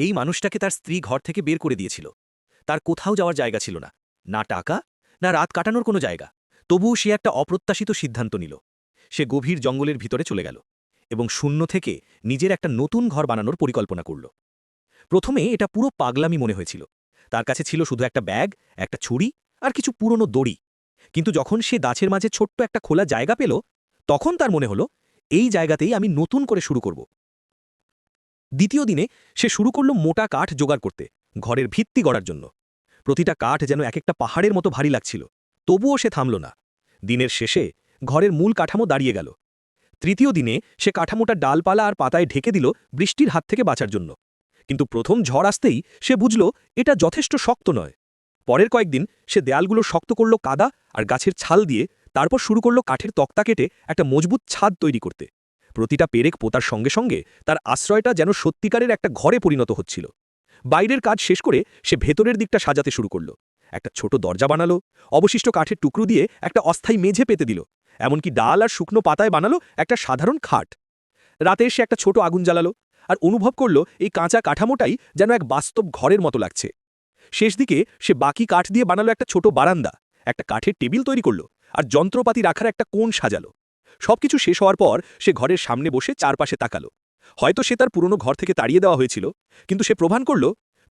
এই মানুষটাকে তার স্ত্রী ঘর থেকে বের করে দিয়েছিল। তার কোথাও যাওয়ার জায়গা ছিল না, না টাকা, না রাত কাটানোর কোনো জায়গা। তবুও সে একটা অপ্রত্যাশিত সিদ্ধান্ত নিল। সে গভীর জঙ্গলের ভিতরে চলে গেল এবং শূন্য থেকে নিজের একটা নতুন ঘর বানানোর পরিকল্পনা করল। প্রথমে এটা পুরো পাগলামি মনে হয়েছিল। তার কাছে ছিল শুধু একটা ব্যাগ, একটা ছুরি আর কিছু পুরনো দড়ি। কিন্তু যখন সে গাছের মাঝে ছোট্ট একটা খোলা জায়গা পেল, তখন তার মনে হলো, এই জায়গাতেই আমি নতুন করে শুরু করব। দ্বিতীয় দিনে সে শুরু করল মোটা কাঠ জোগাড় করতে, ঘরের ভিত্তি গড়ার জন্য। প্রতিটা কাঠ যেন এক একটা পাহাড়ের মতো ভারী লাগছিল। তবুও সে থামল না। দিনের শেষে ঘরের মূল কাঠামো দাঁড়িয়ে গেল। তৃতীয় দিনে সে কাঠামোটা ডালপালা আর পাতায় ঢেকে দিল বৃষ্টির হাত থেকে বাঁচার জন্য। কিন্তু প্রথম ঝড় আসতেই সে বুঝল এটা যথেষ্ট শক্ত নয়। পরের কয়েকদিন সে দেয়ালগুলো শক্ত করল কাদা আর গাছের ছাল দিয়ে, তারপর শুরু করল কাঠের তক্তা কেটে একটা মজবুত ছাদ তৈরি করতে। প্রতিটা পেরেক পোতার সঙ্গে সঙ্গে তার আশ্রয়টা যেন সত্যিকারের একটা ঘরে পরিণত হচ্ছিল। বাইরের কাজ শেষ করে সে ভেতরের দিকটা সাজাতে শুরু করল। একটা ছোট দরজা বানালো, অবশিষ্ট কাঠের টুকরো দিয়ে একটা অস্থায়ী মেঝে পেতে দিল, এমনকি ডাল আর শুকনো পাতায় বানালো একটা সাধারণ খাট। রাতে সে একটা ছোট আগুন জ্বালালো আর অনুভব করল এই কাঁচা কাঠামোটাই যেন এক বাস্তব ঘরের মতো লাগছে। শেষ দিকে সে বাকি কাঠ দিয়ে বানালো একটা ছোট বারান্দা, একটা কাঠের টেবিল তৈরি করল আর যন্ত্রপাতি রাখার একটা কোণ সাজালো। সবকিছু শেষ হওয়ার পর সে ঘরের সামনে বসে চারপাশে তাকালো। হয়তো সে তার পুরনো ঘর থেকে তাড়িয়ে দেওয়া হয়েছিল, কিন্তু সে প্রমাণ করল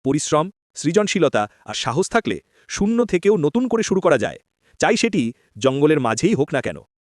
পরিশ্রম, সৃজনশীলতা আর সাহস থাকলে শূন্য থেকেও নতুন করে শুরু করা যায়, চাই সেটি জঙ্গলের মাঝেই হোক না কেন।